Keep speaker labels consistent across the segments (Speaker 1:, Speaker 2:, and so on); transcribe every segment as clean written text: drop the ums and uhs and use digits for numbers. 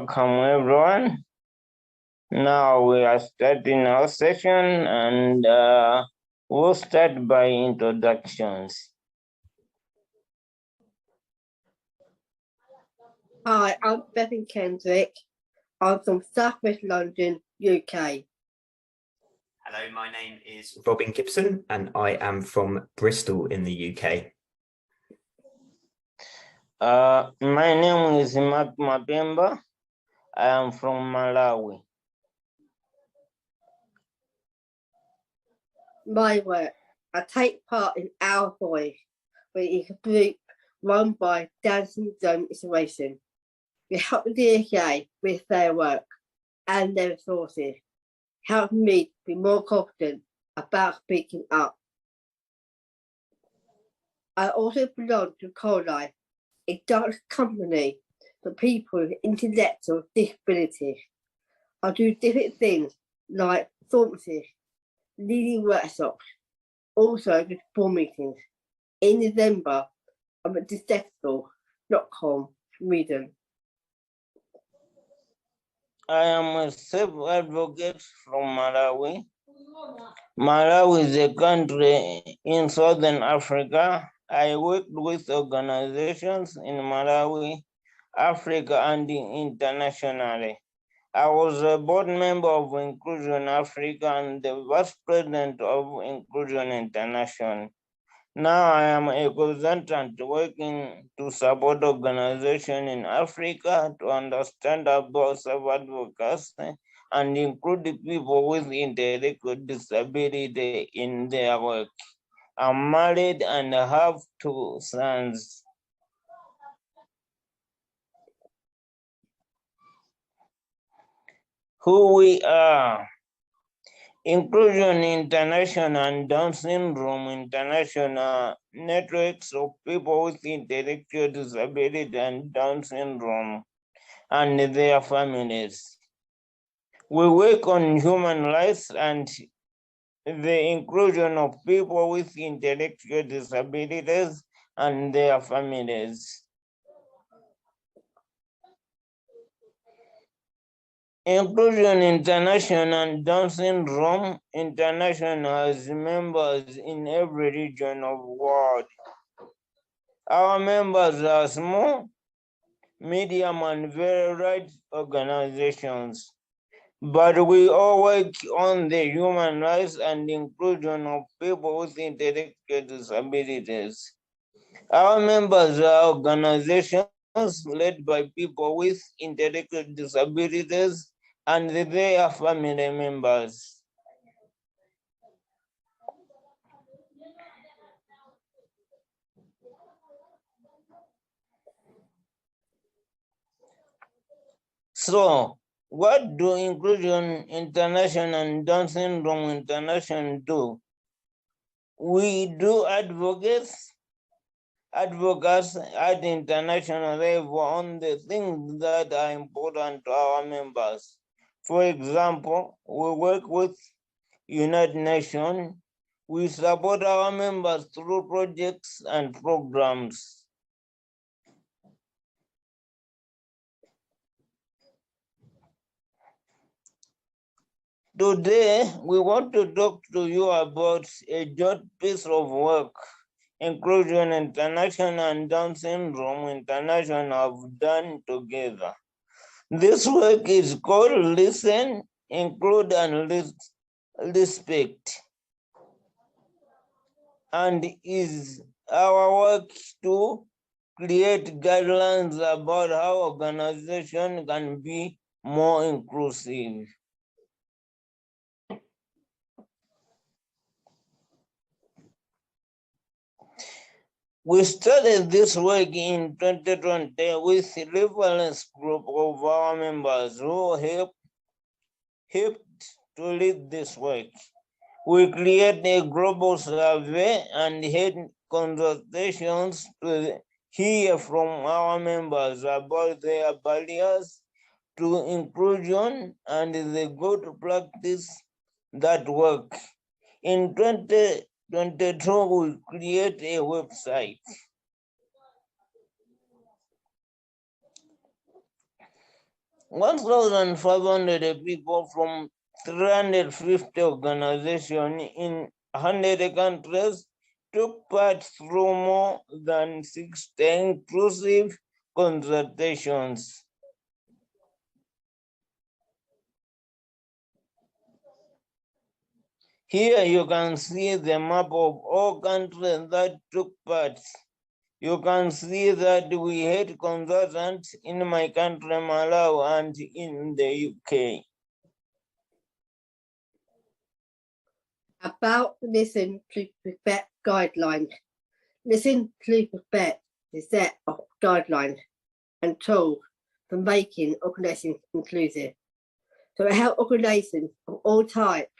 Speaker 1: Welcome everyone. Now we are starting our session and we'll start by introductions.
Speaker 2: Hi, I'm Bethan Kendrick. I'm from Southwest London, UK.
Speaker 3: Hello, my name is Robin Gibson and I am from Bristol in the UK.
Speaker 1: My name is Mapemba. I am from Malawi.
Speaker 2: My work, I take part in Our Voice, which is a group run by Down Syndrome Inspiration. We help the DSA with their work and their resources, helping me be more confident about speaking up. I also belong to CoLife, a dance company for people with intellectual disabilities. I do different things like performances, leading workshops, also with board meetings. In November, I'm at Dyslexia.com, Sweden.
Speaker 1: I am a self-advocate from Malawi. Malawi is a country in Southern Africa. I worked with organizations in Malawi, Africa, and internationally. I was a board member of Inclusion Africa and the vice president of Inclusion International. Now I am a consultant working to support organizations in Africa to understand about self-advocacy and include people with intellectual disability in their work. I'm married and have 2 sons. Who we are. Inclusion International and Down Syndrome International networks of people with intellectual disability and Down syndrome and their families. We work on human rights and the inclusion of people with intellectual disabilities and their families. Inclusion International and Down Syndrome International has members in every region of the world. Our members are small, medium, and very large organizations, but we all work on the human rights and inclusion of people with intellectual disabilities. Our members are organizations led by people with intellectual disabilities and their family members. So, what do Inclusion International and Down Syndrome International do? We do advocacy at international level on the things that are important to our members. For example, we work with United Nations. We support our members through projects and programs. Today, we want to talk to you about a joint piece of work Inclusion International and Down Syndrome International have done together. This work is called Listen, Include, and Respect, and is our work to create guidelines about how organizations can be more inclusive. We started this work in 2020 with a reference group of our members who helped to lead this work. We created a global survey and had consultations to hear from our members about their barriers to inclusion and the good practice that work. In 2022, we create a website. 1,500 people from 350 organizations in 100 countries took part through more than 60 inclusive consultations. Here you can see the map of all countries that took part. You can see that we had consultants in my country, Malawi, and in the UK.
Speaker 2: About Listen to Respect guidelines. Listen to Respect is a set of guidelines and tools for making organizations inclusive. So it helps organizations of all types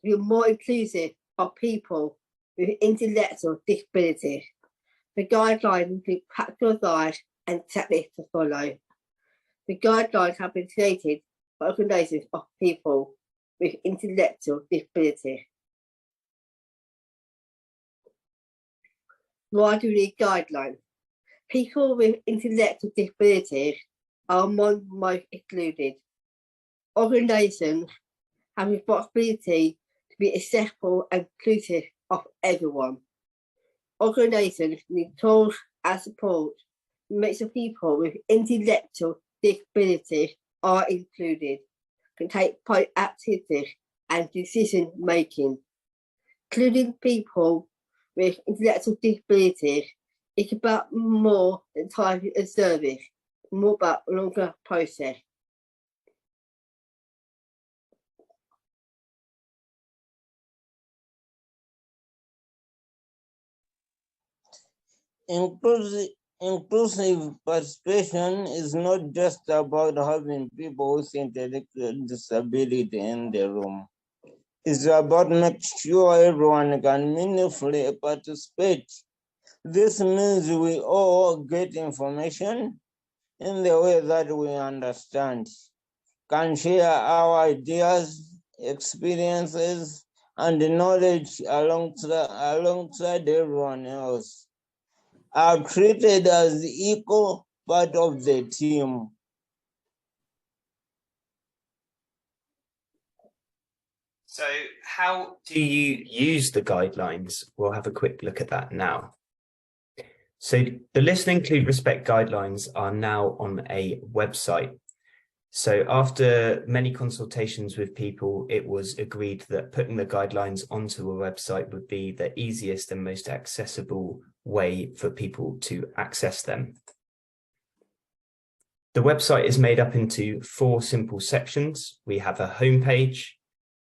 Speaker 2: to be more inclusive of people with intellectual disabilities. The guidelines include practical advice and checklists to follow. The guidelines have been created by organizations of people with intellectual disabilities. Why do we need guidelines? People with intellectual disabilities are among the most excluded. Organizations have a responsibility to be accessible and inclusive of everyone. Organizations need tools and support to make sure people with intellectual disabilities are included, can take part in activities and decision making. Including people with intellectual disabilities is about more than time and service, more about a longer process.
Speaker 1: Inclusive participation is not just about having people with intellectual disability in the room. It's about making sure everyone can meaningfully participate. This means we all get information in the way that we understand, can share our ideas, experiences, and knowledge alongside everyone else, are treated as equal part of the team.
Speaker 3: So how do you use the guidelines? We'll have a quick look at that now. So the Listen, Include, Respect guidelines are now on a website. So after many consultations with people, it was agreed that putting the guidelines onto a website would be the easiest and most accessible way for people to access them. The website is made up into 4 simple sections. We have a homepage.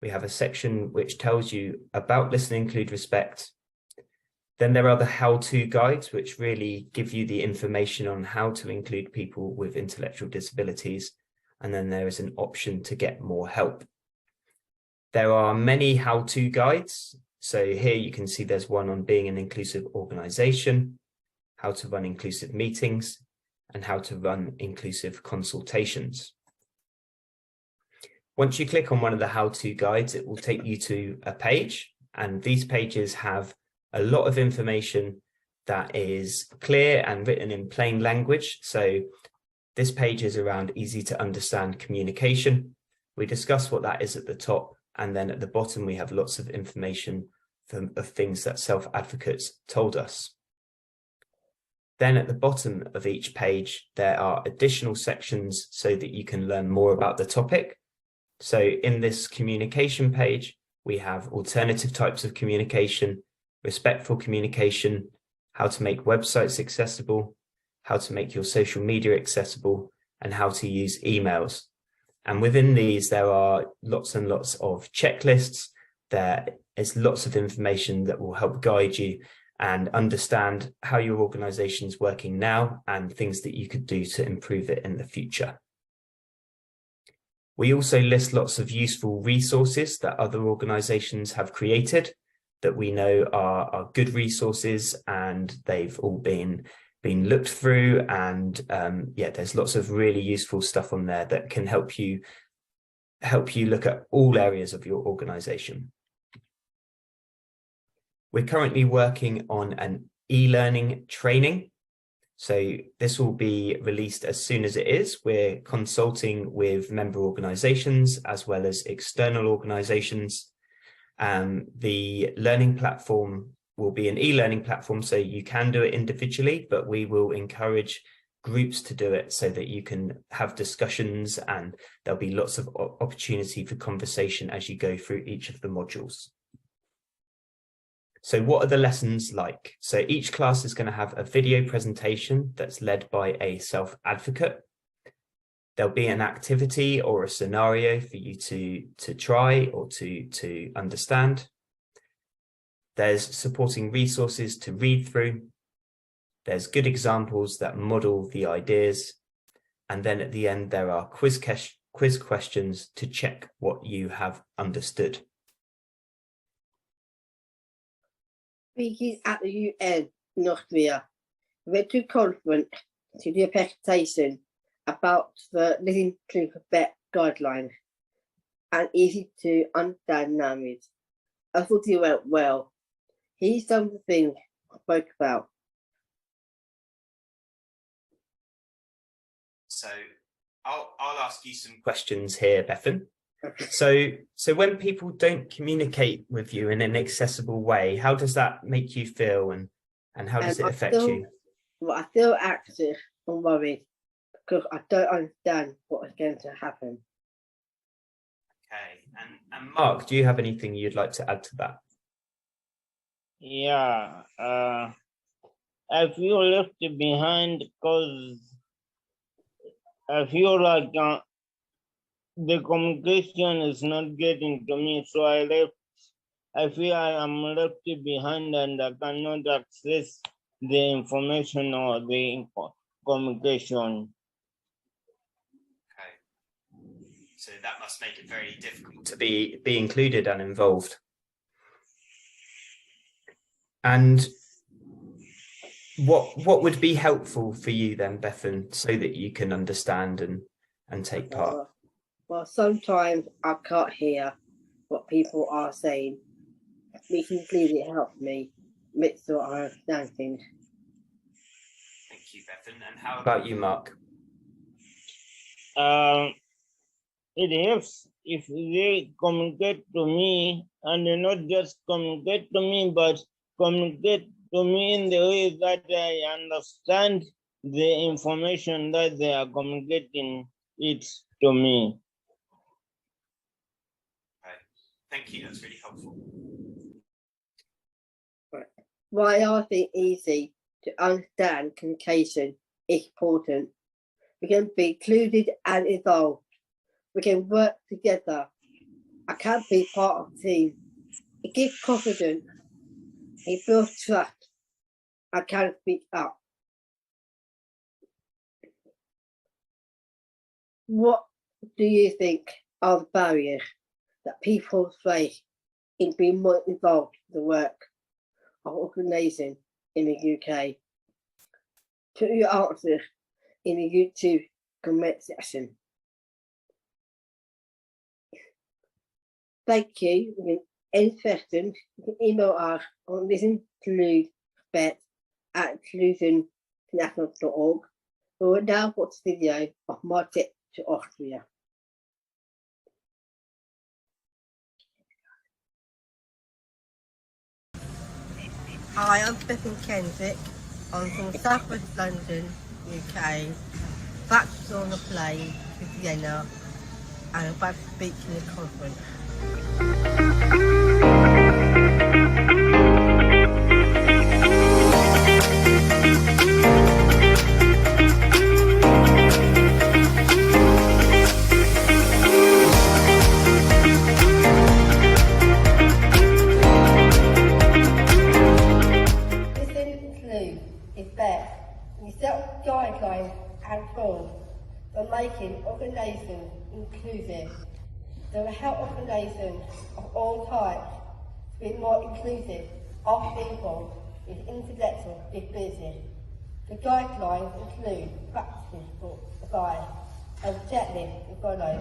Speaker 3: We have a section which tells you about Listen, Include, Respect. Then there are the how-to guides, which really give you the information on how to include people with intellectual disabilities. And then there is an option to get more help. There are many how-to guides. So here you can see there's one on being an inclusive organization, how to run inclusive meetings, and how to run inclusive consultations. Once you click on one of the how-to guides, it will take you to a page, and these pages have a lot of information that is clear and written in plain language. So this page is around easy to understand communication. We discuss what that is at the top, and then at the bottom we have lots of information of things that self-advocates told us. Then at the bottom of each page, there are additional sections so that you can learn more about the topic. So in this communication page, we have alternative types of communication, respectful communication, how to make websites accessible, how to make your social media accessible, and how to use emails. And within these, there are lots and lots of checklists. There is lots of information that will help guide you and understand how your organization is working now and things that you could do to improve it in the future. We also list lots of useful resources that other organizations have created that we know are good resources, and they've all been looked through, and yeah, there's lots of really useful stuff on there that can help you look at all areas of your organization. We're currently working on an e-learning training. So this will be released as soon as it is. We're consulting with member organisations as well as external organisations. The learning platform will be an e-learning platform, so you can do it individually, but we will encourage groups to do it so that you can have discussions, and there'll be lots of opportunity for conversation as you go through each of the modules. So what are the lessons like? So each class is going to have a video presentation that's led by a self-advocate. There'll be an activity or a scenario for you to try or to understand. There's supporting resources to read through. There's good examples that model the ideas. And then at the end, there are quiz questions to check what you have understood.
Speaker 2: Speaking at the UN in Austria, we went to a conference to do a presentation about the Living Proof of Bet guidelines and easy to understand language. I thought it went well. Here's some of the things I spoke about.
Speaker 3: So I'll ask you some questions here, Bethan. So when people don't communicate with you in an accessible way, how does that make you feel, and how does it affect you?
Speaker 2: Well, I feel anxious and worried because I don't understand what is going to happen.
Speaker 3: Okay, and Mark, do you have anything you'd like to add to that?
Speaker 1: Yeah, I feel left behind because I feel like the communication is not getting to me, so I feel I am left behind and I cannot access the information or the communication.
Speaker 3: Okay, so that must make it very difficult to be included and involved. And what would be helpful for you then, Bethan, so that you can understand and take part?
Speaker 2: Well, sometimes I can't hear what people are saying. It can clearly help me make sure I understand things.
Speaker 3: Thank you, Bethan. And how about you, Mark?
Speaker 1: It helps if they communicate to me, and not just communicate to me, but communicate to me in the way that I understand the information that they are communicating it to me.
Speaker 3: Okay. Thank you, that's really helpful.
Speaker 2: Why I think easy to understand communication is important. We can be included and involved. We can work together. I can be part of the team. It gives confidence. It builds trust. I can speak up. What do you think are the barriers that people face in being more involved in the work of organising in the UK? Put your answers in the YouTube comment section. Thank you. With any questions, you can email us on listen-to-bet@inclusioninternational.org. We will now watch the video of my trip to Austria. Hi, I'm Bethan Kendrick. I'm from South West London, UK. Back on a plane to Vienna and about to speak in the conference. Guidelines and tools for making organisations inclusive. They will help organisations of all types to be more inclusive of people with intellectual disabilities. The guidelines include practices for advice and checklists to follow.